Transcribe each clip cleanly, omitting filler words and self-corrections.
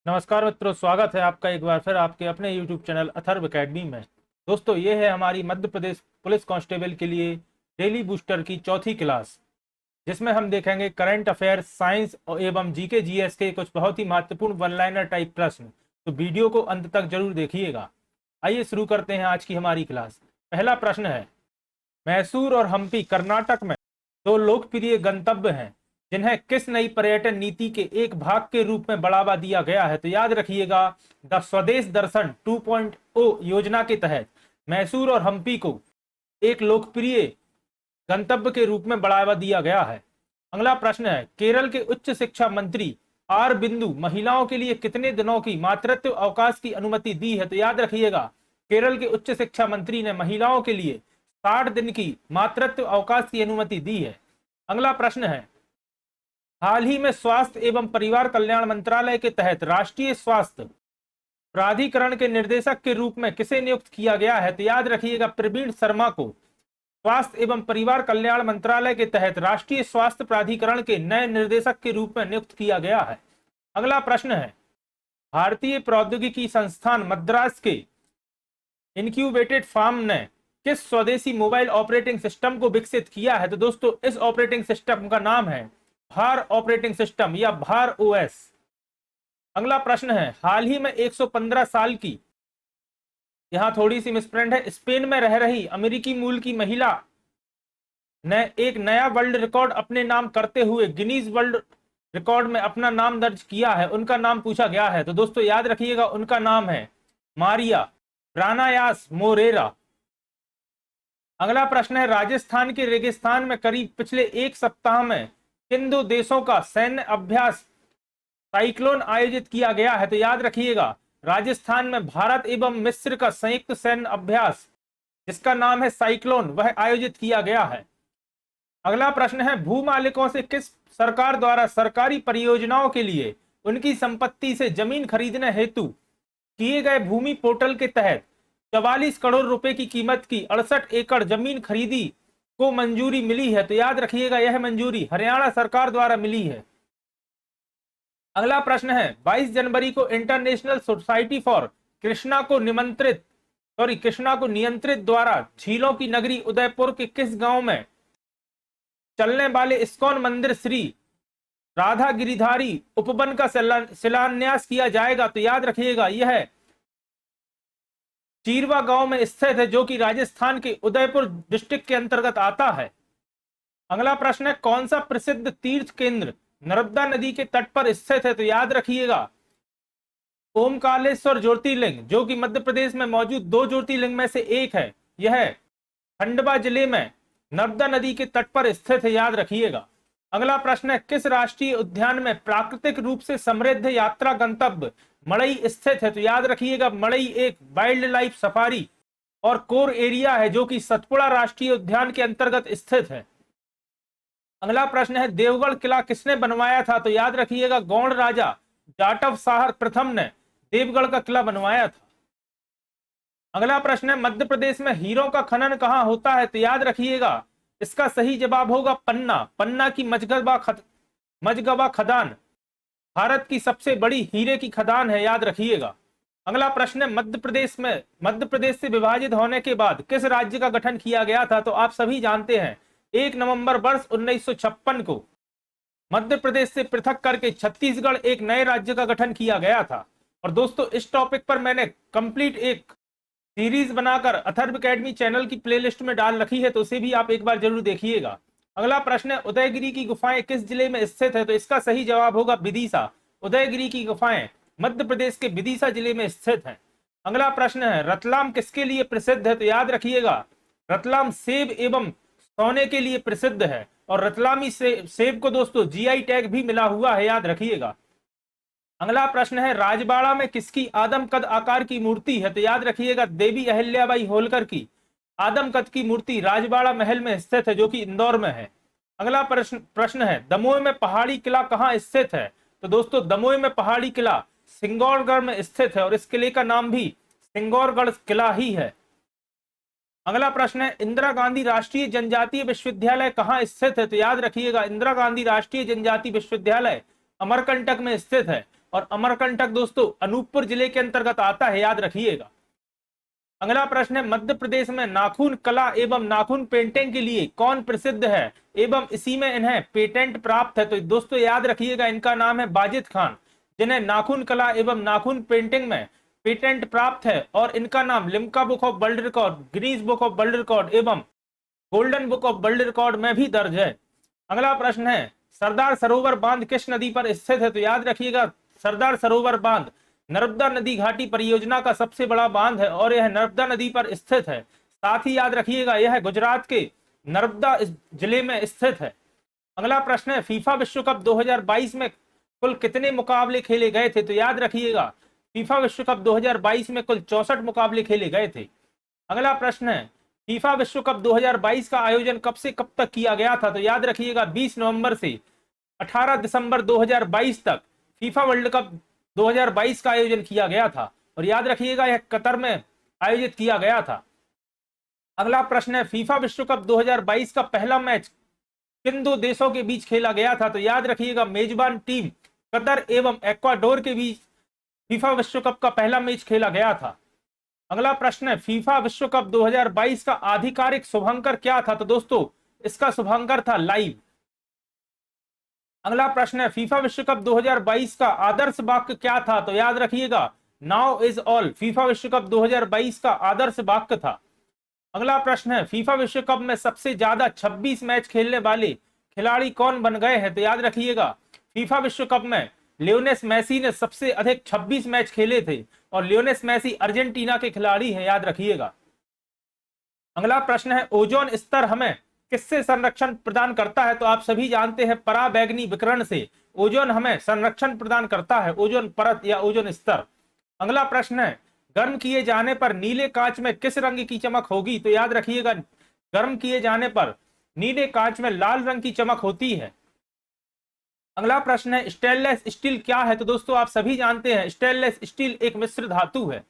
नमस्कार मित्रों, स्वागत है आपका एक बार फिर आपके अपने YouTube चैनल अथर्व एकेडमी में। दोस्तों, ये है हमारी मध्य प्रदेश पुलिस कांस्टेबल के लिए डेली बूस्टर की चौथी क्लास, जिसमें हम देखेंगे करंट अफेयर, साइंस एवं जीके जीएस के कुछ बहुत ही महत्वपूर्ण वन लाइनर टाइप प्रश्न। तो वीडियो को अंत तक जरूर देखिएगा। आइए शुरू करते हैं आज की हमारी क्लास। पहला प्रश्न है, मैसूर और हम्पी कर्नाटक में दो लोकप्रिय गंतव्य हैं जिन्हें किस नई पर्यटन नीति के एक भाग के रूप में बढ़ावा दिया गया है। तो याद रखिएगा, द स्वदेश दर्शन 2.0 योजना के तहत मैसूर और हम्पी को एक लोकप्रिय गंतव्य के रूप में बढ़ावा दिया गया है। अगला प्रश्न है, केरल के उच्च शिक्षा मंत्री आर बिंदु महिलाओं के लिए कितने दिनों की मातृत्व अवकाश की अनुमति दी है। तो याद रखिएगा, केरल के उच्च शिक्षा मंत्री ने महिलाओं के लिए 60 दिन की मातृत्व अवकाश की अनुमति दी है। अगला प्रश्न है, हाल ही में स्वास्थ्य एवं परिवार कल्याण मंत्रालय के तहत राष्ट्रीय स्वास्थ्य प्राधिकरण के निर्देशक के रूप में किसे नियुक्त किया गया है। तो याद रखिएगा, प्रवीण शर्मा को स्वास्थ्य एवं परिवार कल्याण मंत्रालय के तहत राष्ट्रीय स्वास्थ्य प्राधिकरण के नए निर्देशक के रूप में नियुक्त किया गया है। अगला प्रश्न है, भारतीय प्रौद्योगिकी संस्थान मद्रास के इनक्यूबेटेड फार्म ने किस स्वदेशी मोबाइल ऑपरेटिंग सिस्टम को विकसित किया है। तो दोस्तों, इस ऑपरेटिंग सिस्टम का नाम है भार ऑपरेटिंग सिस्टम या भार ओएस। अगला प्रश्न है, हाल ही में 115 साल की, यहां थोड़ी सी मिसप्रिंट है, स्पेन में रह रही अमेरिकी मूल की महिला ने एक नया वर्ल्ड रिकॉर्ड अपने नाम करते हुए गिनीज वर्ल्ड रिकॉर्ड में अपना नाम दर्ज किया है। उनका नाम पूछा गया है। तो दोस्तों याद रखिएगा, उनका नाम है मारिया ब्रानायास मोरेरा। अगला प्रश्न है, राजस्थान के रेगिस्तान में करीब पिछले एक सप्ताह में किन दो देशों का सैन्य अभ्यास साइक्लोन आयोजित किया गया है। तो याद रखिएगा, राजस्थान में भारत एवं मिस्र का संयुक्त सैन्य अभ्यास जिसका नाम है साइक्लोन, वह आयोजित किया गया है। अगला प्रश्न है, भू मालिकों से किस सरकार द्वारा सरकारी परियोजनाओं के लिए उनकी संपत्ति से जमीन खरीदने हेतु किए गए भूमि पोर्टल के तहत 44 करोड़ रुपए की कीमत की 68 एकड़ जमीन खरीदी को मंजूरी मिली है। तो याद रखिएगा, यह मंजूरी हरियाणा सरकार द्वारा मिली है। अगला प्रश्न है, 22 जनवरी को इंटरनेशनल सोसाइटी फॉर कृष्णा को नियंत्रित द्वारा झीलों की नगरी उदयपुर के किस गांव में चलने वाले इस्कॉन मंदिर श्री राधा गिरिधारी उपवन का शिलान्यास किया जाएगा। तो याद रखिएगा, यह चीरवा गांव में स्थित है, जो कि राजस्थान के उदयपुर डिस्ट्रिक्ट के अंतर्गत आता है। अगला प्रश्न है, कौन सा प्रसिद्ध तीर्थ केंद्र नर्मदा नदी के तट पर स्थित है। तो याद रखिएगा, ओमकालेश्वर ज्योतिर्लिंग, जो कि मध्य प्रदेश में मौजूद 2 ज्योतिर्लिंग में से एक है, यह खंडवा जिले में नर्मदा नदी के तट पर स्थित है, याद रखिएगा। अगला प्रश्न है, किस राष्ट्रीय उद्यान में प्राकृतिक रूप से समृद्ध यात्रा गंतव्य मड़ई स्थित है। तो याद रखिएगा, मड़ई एक वाइल्ड लाइफ सफारी और कोर एरिया है, जो कि सतपुड़ा राष्ट्रीय उद्यान के अंतर्गत स्थित है। अगला प्रश्न है, देवगढ़ किला किसने बनवाया था। तो याद रखिएगा, गौड़ राजा जाटव शाह प्रथम ने देवगढ़ का किला बनवाया था। अगला प्रश्न है, मध्य प्रदेश में हीरों का खनन कहां होता है। तो याद रखिएगा, इसका सही जवाब होगा पन्ना की मझगवा खदान भारत की सबसे बड़ी हीरे की खदान है, याद रखिएगा। अगला प्रश्न है, मध्य प्रदेश से विभाजित होने के बाद किस राज्य का गठन किया गया था। तो आप सभी जानते हैं, 1 नवंबर वर्ष 1956 को मध्य प्रदेश से पृथक करके छत्तीसगढ़ एक नए राज्य का गठन किया गया था। और दोस्तों, इस टॉपिक पर मैंने कंप्लीट एक सीरीज बनाकर अथर्व एकेडमी चैनल की प्लेलिस्ट में डाल रखी है, तो उसे भी आप एक बार जरूर देखिएगा। अगला प्रश्न है, उदयगिरी की गुफाएं किस जिले में स्थित है। तो इसका सही जवाब होगा विदिशा। उदयगिरी की गुफाएं मध्य प्रदेश के विदिशा जिले में स्थित है। अगला प्रश्न है, रतलाम किसके लिए प्रसिद्ध है। तो याद रखिएगा, रतलाम सेब एवं सोने के लिए प्रसिद्ध है, और रतलामी सेब को दोस्तों जीआई टैग भी मिला हुआ है, याद रखिएगा। अगला प्रश्न है, राजबाड़ा में किसकी आदम कद आकार की मूर्ति है। तो याद रखिएगा, देवी अहिल्याबाई होलकर की आदम कद की मूर्ति राजबाड़ा महल में स्थित है, जो कि इंदौर में है। अगला प्रश्न है, दमोह में पहाड़ी किला कहां स्थित है। तो दोस्तों, दमोह में पहाड़ी किला सिंगौरगढ़ में स्थित है, और इस किले का नाम भी सिंगौरगढ़ किला ही है। अगला प्रश्न है, इंदिरा गांधी राष्ट्रीय जनजातीय विश्वविद्यालय कहां स्थित है। तो याद रखिएगा, इंदिरा गांधी राष्ट्रीय जनजातीय विश्वविद्यालय अमरकंटक में स्थित है। और अमरकंटक दोस्तों अनूपपुर जिले के अंतर्गत आता है, याद रखिएगा। अगला प्रश्न है, मध्य प्रदेश में नाखून कला एवं नाखून पेंटिंग के लिए कौन प्रसिद्ध है एवं इसी में इन्हें पेटेंट प्राप्त है? तो दोस्तों याद रखिएगा, इनका नाम है बाजिद खान, जिन्हें नाखून कला एवं नाखून पेंटिंग में पेटेंट प्राप्त है और इनका नाम Limca book of world record, Guinness book of world record एवं golden book of world record में भी दर्ज है। अगला प्रश्न है, सरदार सरोवर बांध किस नदी पर स्थित है? तो याद रखिएगा, सरदार सरोवर बांध नर्मदा नदी घाटी परियोजना का सबसे बड़ा बांध है और यह नर्मदा नदी पर स्थित है। साथ ही याद रखिएगा, यह गुजरात के नर्मदा जिले में स्थित है। अगला प्रश्न है, फीफा विश्व कप 2022 में कुल कितने मुकाबले खेले गए थे? तो याद रखिएगा, फीफा विश्व कप 2022 में कुल 64 मुकाबले खेले गए थे। अगला प्रश्न है, फीफा विश्व कप 2022 का आयोजन कब से कब तक किया गया था? तो याद रखिएगा, 20 नवंबर से 18 दिसंबर 2022 तक फीफा वर्ल्ड कप 2022 का आयोजन किया गया था और याद रखिएगा, यह कतर में आयोजित किया गया था। अगला प्रश्न है, फीफा विश्व कप 2022 का पहला मैच किन दो देशों के बीच खेला गया था? तो याद रखिएगा, मेजबान टीम कतर एवं एक्वाडोर के बीच फीफा विश्व कप का पहला मैच खेला गया था। अगला प्रश्न है, फीफा विश्व कप 2022 का आधिकारिक शुभंकर क्या था? तो दोस्तों इसका शुभंकर था लाइव। अगला प्रश्न है, फीफा विश्व कप 2022 का आदर्श वाक्य क्या था? तो याद रखिएगा, नाउ इज ऑल फीफा विश्व कप 2022 का आदर्श वाक्य था। अगला प्रश्न है, फीफा विश्व कप में सबसे ज्यादा 26 मैच खेलने वाले खिलाड़ी कौन बन गए हैं? तो याद रखिएगा, फीफा विश्व कप में लियोनेल मेसी ने सबसे अधिक 26 मैच खेले थे और लियोनेल मेसी अर्जेंटीना के खिलाड़ी हैं, याद रखिएगा। अगला प्रश्न है, ओजोन स्तर हमें किससे संरक्षण प्रदान करता है? तो आप सभी जानते हैं, पराबैंगनी विकिरण से ओजोन हमें संरक्षण प्रदान करता है, ओजोन परत या ओजोन स्तर। अगला प्रश्न है, गर्म किए जाने पर नीले कांच में किस रंग की चमक होगी? तो याद रखिएगा, गर्म किए जाने पर नीले कांच में लाल रंग की चमक होती है। अगला प्रश्न है, स्टेनलेस स्टील क्या है? तो दोस्तों आप सभी जानते हैं, स्टेनलेस स्टील एक मिश्र धातु है।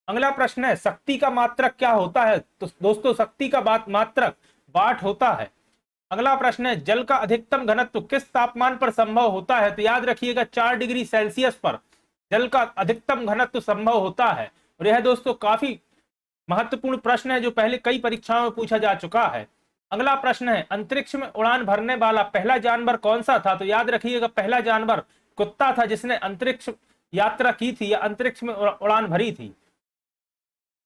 अगला प्रश्न है, शक्ति का मात्रक क्या होता है? तो दोस्तों शक्ति का मात्रक वाट होता है। अगला प्रश्न है, जल का अधिकतम घनत्व किस तापमान पर संभव होता है? तो याद रखिएगा, 4 डिग्री सेल्सियस पर जल का अधिकतम घनत्व संभव होता है और यह दोस्तों काफी महत्वपूर्ण प्रश्न है जो पहले कई परीक्षाओं में पूछा जा चुका है। अगला प्रश्न है, अंतरिक्ष में उड़ान भरने वाला पहला जानवर कौन सा था? तो याद रखिएगा, पहला जानवर कुत्ता था जिसने अंतरिक्ष यात्रा की थी या अंतरिक्ष में उड़ान भरी थी।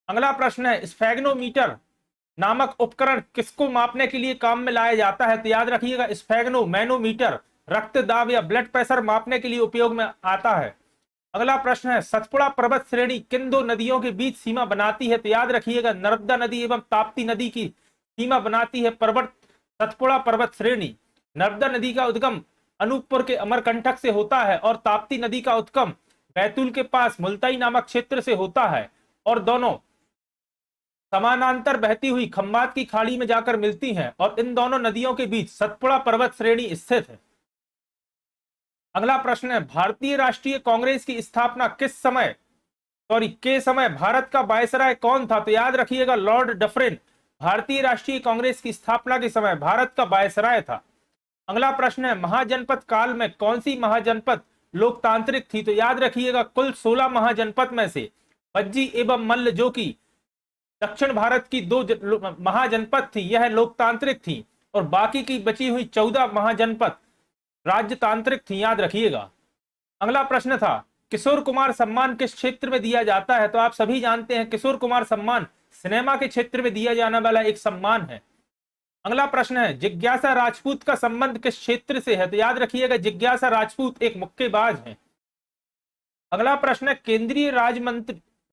अगला प्रश्न है, स्फेग्नोमीटर नामक उपकरण किसको मापने के लिए काम में लाया जाता है? तो याद रखिएगा, स्फेग्नो मैनोमीटर रक्त दाब या ब्लड प्रेशर मापने के लिए उपयोग में आता है। अगला प्रश्न है, सतपुड़ा पर्वत श्रेणी किन दो नदियों के बीच सीमा बनाती है? तो याद रखिएगा, नर्मदा नदी एवं ताप्ती नदी की सीमा बनाती है सतपुड़ा पर्वत श्रेणी। नर्मदा नदी का उद्गम अनूपपुर के अमरकंटक से होता है और ताप्ती नदी का उद्गम बैतूल के पास मुल्ताई नामक क्षेत्र से होता है और दोनों समानांतर बहती हुई खंबात की खाड़ी में जाकर मिलती हैं और इन दोनों नदियों के बीच सतपुड़ा पर्वत श्रेणी स्थित है। अगला प्रश्न है, भारतीय राष्ट्रीय कांग्रेस की स्थापना के समय भारत का वायसराय कौन था? तो याद रखिएगा, लॉर्ड डफरिन भारतीय राष्ट्रीय कांग्रेस की स्थापना के समय भारत का वायसराय था। अगला प्रश्न है, महाजनपद काल में कौन सी महाजनपद लोकतांत्रिक थी? तो याद रखिएगा, कुल 16 महाजनपद में से बज्जी एवं मल्ल जो कि दक्षिण भारत की 2 महाजनपद थी, यह लोकतांत्रिक थी और बाकी की बची हुई 14 महाजनपद राज्यतांत्रिक थी, याद रखिएगा। अगला प्रश्न था, किशोर कुमार सम्मान किस क्षेत्र में दिया जाता है? तो आप सभी जानते हैं, किशोर कुमार सम्मान सिनेमा के क्षेत्र में दिया जाने वाला एक सम्मान है। अगला प्रश्न है, जिज्ञासा राजपूत का संबंध किस क्षेत्र से है? तो याद रखिएगा, जिज्ञासा राजपूत एक मुक्केबाज है। अगला प्रश्न है, केंद्रीय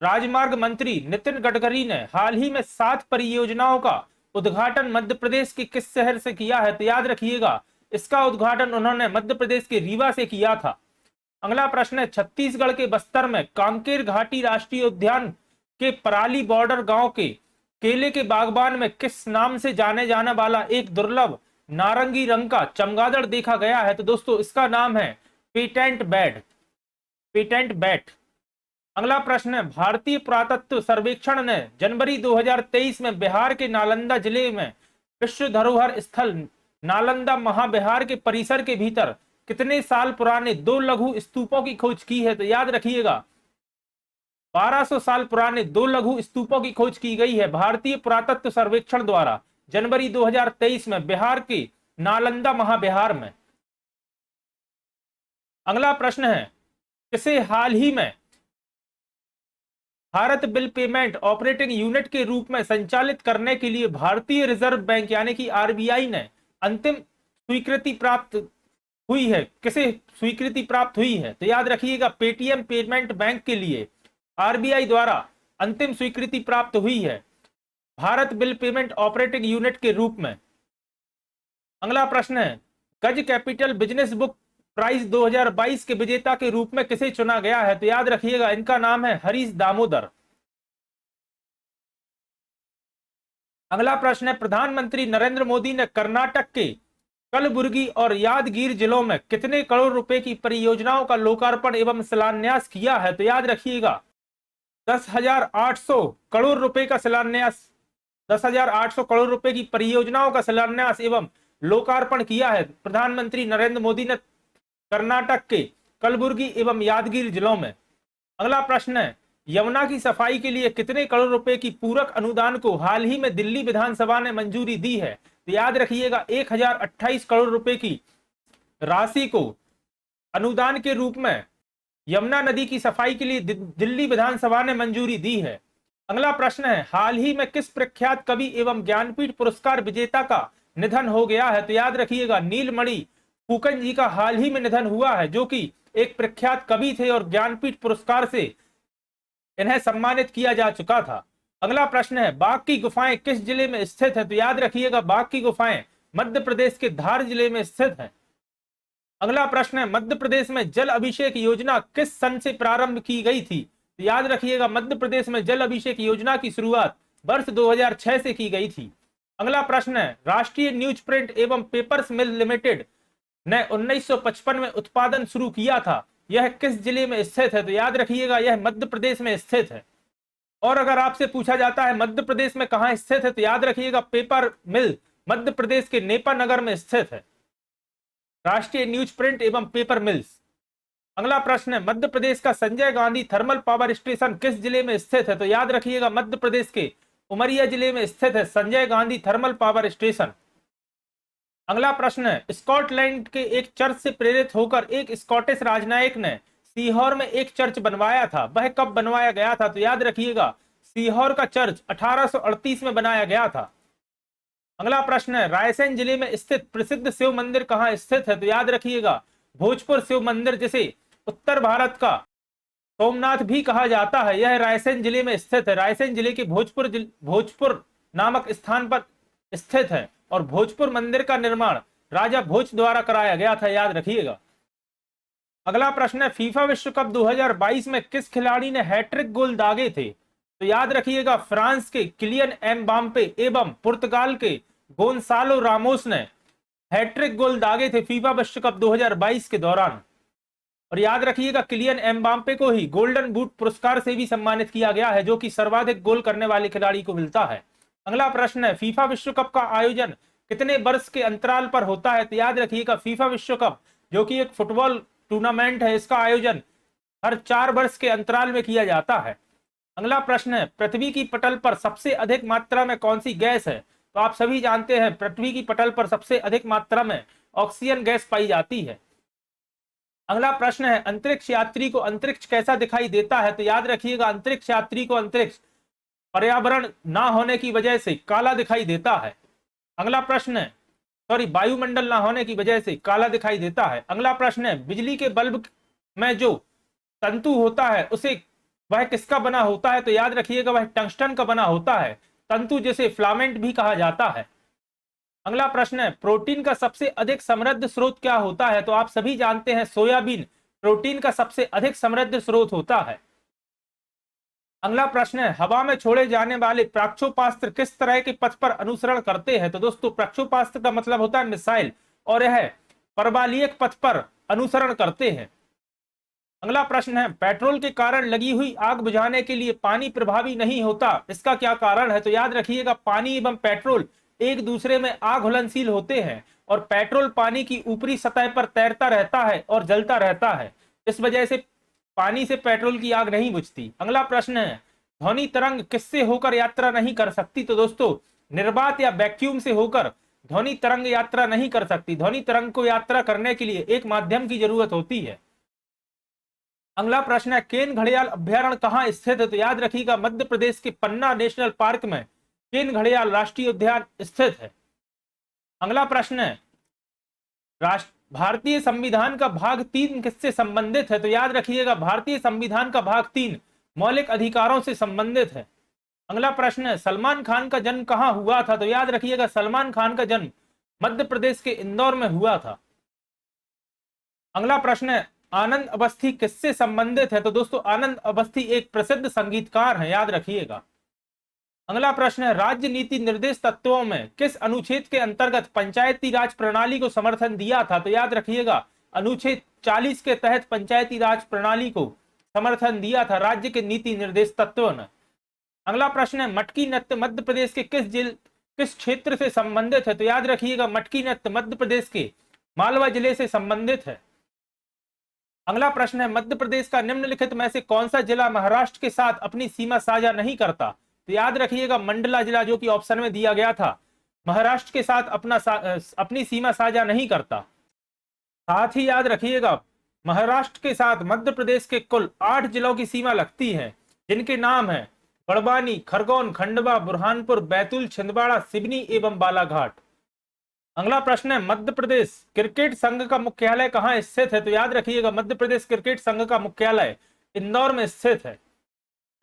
राजमार्ग मंत्री नितिन गडकरी ने हाल ही में 7 परियोजनाओं का उद्घाटन मध्य प्रदेश के किस शहर से किया है? तो याद रखिएगा, इसका उद्घाटन उन्होंने मध्य प्रदेश के रीवा से किया था। अगला प्रश्न है, छत्तीसगढ़ के बस्तर में कांकेर घाटी राष्ट्रीय उद्यान के पराली बॉर्डर गांव के केले के बागबान में किस नाम से जाने जाने वाला एक दुर्लभ नारंगी रंग का चमगादड़ देखा गया है? तो दोस्तों इसका नाम है पेटेंट बैट। अगला प्रश्न है, भारतीय पुरातत्व सर्वेक्षण ने जनवरी 2023 में बिहार के नालंदा जिले में विश्व धरोहर स्थल नालंदा महाविहार के परिसर के भीतर कितने साल पुराने 2 लघु स्तूपों की खोज की है? तो याद रखिएगा 1200 साल पुराने 2 लघु स्तूपों की खोज की गई है भारतीय पुरातत्व सर्वेक्षण द्वारा जनवरी 2023 में बिहार के नालंदा महाविहार में। अगला प्रश्न है, किसे हाल ही में Bharat bill payment operating unit के रूप में संचालित करने के लिए भारतीय रिजर्व बैंक यानी कि आरबीआई ने अंतिम स्वीकृति प्राप्त हुई है? किसे स्वीकृति प्राप्त हुई है? तो याद रखिएगा पेटीएम पेमेंट बैंक के लिए आरबीआई द्वारा अंतिम स्वीकृति प्राप्त हुई है Bharat bill payment operating unit के रूप में। अगला प्रश्न है, गज कैपिटल बिजनेस बुक प्राइज 2022 के विजेता के रूप में किसे चुना गया है? तो याद रखिएगा इनका नाम है हरीश दामोदर। अगला प्रश्न है, प्रधानमंत्री नरेंद्र मोदी ने कर्नाटक के कलबुर्गी और यादगीर जिलों में कितने करोड़ रुपए की परियोजनाओं का लोकार्पण एवं शिलान्यास किया है? तो याद रखिएगा 10,800 करोड़ रुपए का शिलान्यास, 10,800 करोड़ रुपए की परियोजनाओं का शिलान्यास एवं लोकार्पण किया है प्रधानमंत्री नरेंद्र मोदी ने कर्नाटक के कलबुर्गी एवं यादगीर जिलों में। अगला प्रश्न है, यमुना की सफाई के लिए कितने करोड़ रुपए की पूरक अनुदान को हाल ही में दिल्ली विधानसभा ने मंजूरी दी है? तो याद रखिएगा 1028 करोड़ रुपए की राशि को अनुदान के रूप में यमुना नदी की सफाई के लिए दिल्ली विधानसभा ने मंजूरी दी है। अगला प्रश्न है, हाल ही में किस प्रख्यात कवि एवं ज्ञानपीठ पुरस्कार विजेता का निधन हो गया है? तो याद रखिएगा नीलमणि फूकन जी का हाल ही में निधन हुआ है, जो कि एक प्रख्यात कवि थे और ज्ञानपीठ पुरस्कार से इन्हें सम्मानित किया जा चुका था। अगला प्रश्न है, बाघ की गुफाएं किस जिले में स्थित है? तो याद रखिएगा बाघ की गुफाएं मध्य प्रदेश के धार जिले में स्थित है। अगला प्रश्न है, मध्य प्रदेश में जल अभिषेक योजना किस सन से प्रारंभ की गई थी? तो याद रखिएगा मध्य प्रदेश में जल अभिषेक योजना की शुरुआत वर्ष 2006 से की गई थी। अगला प्रश्न है, राष्ट्रीय न्यूज प्रिंट एवं पेपर्स मिल लिमिटेड ने 1955 में उत्पादन शुरू किया था, यह किस जिले में स्थित है? तो याद रखिएगा यह मध्य प्रदेश में स्थित है। और अगर आपसे पूछा जाता है मध्य प्रदेश में कहां स्थित है, तो याद रखिएगा पेपर मिल मध्य प्रदेश के नेपा नगर में स्थित है, राष्ट्रीय न्यूज प्रिंट एवं पेपर मिल्स। अगला प्रश्न है, मध्य प्रदेश का Sanjay Gandhi thermal power station किस जिले में स्थित है? तो याद रखिएगा मध्य प्रदेश के उमरिया जिले में स्थित है Sanjay Gandhi thermal power station. अगला प्रश्न है, स्कॉटलैंड के एक चर्च से प्रेरित होकर एक स्कॉटिश राजनयिक ने सीहोर में एक चर्च बनवाया था, वह कब बनवाया गया था? तो याद रखिएगा सीहोर का चर्च 1838 में बनाया गया था। अगला प्रश्न है, रायसेन जिले में स्थित प्रसिद्ध शिव मंदिर कहां स्थित है? तो याद रखिएगा भोजपुर शिव मंदिर, जिसे उत्तर भारत का सोमनाथ भी कहा जाता है, यह रायसेन जिले में स्थित है। रायसेन जिले के भोजपुर नामक स्थान पर स्थित है और भोजपुर मंदिर का निर्माण राजा भोज द्वारा कराया गया था, याद रखिएगा। अगला प्रश्न है, फीफा विश्व कप 2022 में किस खिलाड़ी ने हैट्रिक गोल दागे थे? तो याद रखिएगा फ्रांस के किलियन एम्बाप्पे एवं पुर्तगाल के गोंसालो रामोस ने हैट्रिक गोल दागे थे फीफा विश्व कप 2022 के दौरान। और याद रखिएगा किलियन एम्बाप्पे को ही गोल्डन बूट पुरस्कार से भी सम्मानित किया गया है, जो कि सर्वाधिक गोल करने वाले खिलाड़ी को मिलता है। अगला प्रश्न है, फीफा विश्व कप का आयोजन कितने वर्ष के अंतराल पर होता है? तो याद रखिएगा फीफा विश्व कप जो कि एक फुटबॉल टूर्नामेंट है, इसका आयोजन हर 4 वर्ष के अंतराल में किया जाता है। अगला प्रश्न है, पृथ्वी की पटल पर सबसे अधिक मात्रा में कौन सी गैस है? तो आप सभी जानते हैं पृथ्वी की पटल पर सबसे अधिक मात्रा में ऑक्सीजन गैस पाई जाती है। अगला प्रश्न है, अंतरिक्ष यात्री को अंतरिक्ष कैसा दिखाई देता है? तो याद रखिएगा अंतरिक्ष यात्री को अंतरिक्ष पर्यावरण ना होने की वजह से काला दिखाई देता है। अगला प्रश्न है, वायुमंडल ना होने की वजह से काला दिखाई देता है। अगला प्रश्न है, बिजली के बल्ब में जो तंतु होता है उसे वह किसका बना होता है? तो याद रखिएगा वह टंगस्टन का बना होता है तंतु, जिसे फिलामेंट भी कहा जाता है। अगला प्रश्न है, प्रोटीन का सबसे अधिक समृद्ध स्रोत क्या होता है? तो आप सभी जानते हैं सोयाबीन प्रोटीन का सबसे अधिक समृद्ध स्रोत होता है। अगला प्रश्न है, हवा में छोड़े जाने वाले प्रक्षेपास्त्र किस तरह के पथ पर अनुसरण करते हैं? तो दोस्तों प्रक्षेपास्त्र का मतलब होता है मिसाइल, और यह परवलयिक पथ पर अनुसरण करते हैं। अगला प्रश्न है, पेट्रोल के कारण लगी हुई आग बुझाने के लिए पानी प्रभावी नहीं होता, इसका क्या कारण है? तो याद रखिएगा पानी एवं पेट्रोल एक दूसरे में आग घुलनशील होते हैं और पेट्रोल पानी की ऊपरी सतह पर तैरता रहता है और जलता रहता है। इस वजह से पानी से पेट्रोल की आग नहीं बुझती। अगला प्रश्न है, ध्वनि तरंग किससे होकर यात्रा नहीं कर सकती? तो दोस्तों निर्वात या वैक्यूम से होकर ध्वनि तरंग यात्रा नहीं कर सकती। ध्वनि तरंग को यात्रा करने के लिए एक माध्यम की जरूरत होती है। अगला प्रश्न है, केन घड़ियाल अभ्यारण्य कहाँ स्थित है? तो याद रखिएगा मध्य प्रदेश के पन्ना नेशनल पार्क में केन घड़ियाल राष्ट्रीय उद्यान स्थित है। अगला प्रश्न है, भारतीय संविधान का भाग 3 किससे संबंधित है? तो याद रखिएगा भारतीय संविधान का भाग 3 मौलिक अधिकारों से संबंधित है। अगला प्रश्न है, सलमान खान का जन्म कहाँ हुआ था? तो याद रखिएगा सलमान खान का जन्म मध्य प्रदेश के इंदौर में हुआ था। अगला प्रश्न है, आनंद अवस्थी किससे संबंधित है? तो दोस्तों आनंद अवस्थी एक प्रसिद्ध संगीतकार हैं, याद रखिएगा। अगला प्रश्न है, राज्य नीति निर्देश तत्वों में किस अनुच्छेद के अंतर्गत पंचायती राज प्रणाली को समर्थन दिया था? तो याद रखिएगा अनुच्छेद 40 के तहत पंचायती राज प्रणाली को समर्थन दिया था राज्य के नीति निर्देश तत्वों ने। अगला प्रश्न है, मटकी नृत्य मध्य प्रदेश के किस क्षेत्र से संबंधित है? तो याद रखिएगा मटकी नृत्य मध्य प्रदेश के मालवा जिले से संबंधित है। अगला प्रश्न है, मध्य प्रदेश का निम्नलिखित में से कौन सा जिला महाराष्ट्र के साथ अपनी सीमा साझा नहीं करता? तो याद रखिएगा मंडला जिला, जो कि ऑप्शन में दिया गया था, महाराष्ट्र के साथ अपनी सीमा साझा नहीं करता। साथ ही याद रखिएगा महाराष्ट्र के साथ मध्य प्रदेश के कुल 8 जिलों की सीमा लगती है, जिनके नाम है बड़वानी, खरगोन, खंडवा, बुरहानपुर, बैतूल, छिंदवाड़ा, सिवनी एवं बालाघाट। अगला प्रश्न है, मध्य प्रदेश क्रिकेट संघ का मुख्यालय कहाँ स्थित है? तो याद रखिएगा मध्य प्रदेश क्रिकेट संघ का मुख्यालय इंदौर में स्थित है।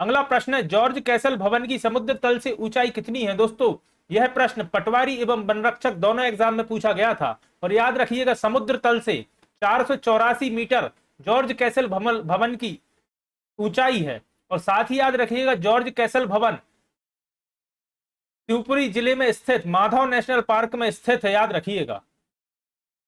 अगला प्रश्न है, जॉर्ज कैसल भवन की समुद्र तल से ऊंचाई कितनी है? दोस्तों यह प्रश्न पटवारी एवं वनरक्षक दोनों एग्जाम में पूछा गया था, और याद रखिएगा समुद्र तल से 484 मीटर जॉर्ज कैसल भवन की ऊंचाई है। और साथ ही याद रखिएगा जॉर्ज कैसल भवन शिवपुरी जिले में स्थित माधव नेशनल पार्क में स्थित है, याद रखिएगा।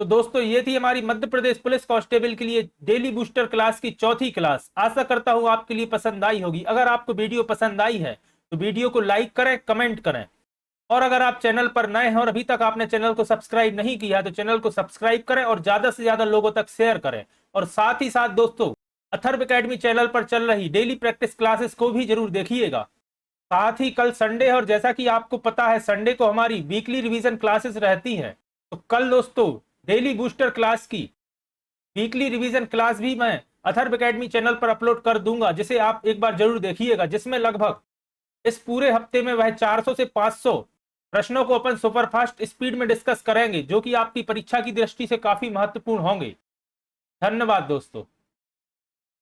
तो दोस्तों ये थी हमारी मध्य प्रदेश पुलिस कांस्टेबल के लिए डेली बूस्टर क्लास की चौथी क्लास। आशा करता हूं आपके लिए पसंद आई होगी। अगर आपको वीडियो पसंद आई है तो वीडियो को लाइक करें, कमेंट करें, और अगर आप चैनल पर नए हैं और अभी तक आपने चैनल को सब्सक्राइब नहीं किया तो चैनल को सब्सक्राइब करें और ज्यादा से ज्यादा लोगों तक शेयर करें। और साथ ही साथ दोस्तों अथर्व एकेडमी चैनल पर चल रही डेली प्रैक्टिस क्लासेस को भी जरूर देखिएगा। साथ ही कल संडे है और जैसा कि आपको पता है संडे को हमारी वीकली रिवीजन क्लासेस रहती हैं, तो कल दोस्तों डेली बूस्टर क्लास की वीकली रिवीजन क्लास भी मैं अथर्व एकेडमी चैनल पर अपलोड कर दूंगा, जिसे आप एक बार जरूर देखिएगा, जिसमें लगभग इस पूरे हफ्ते में वह 400 से 500 प्रश्नों को अपन सुपरफास्ट स्पीड में डिस्कस करेंगे, जो कि आपकी परीक्षा की दृष्टि से काफी महत्वपूर्ण होंगे। धन्यवाद दोस्तों।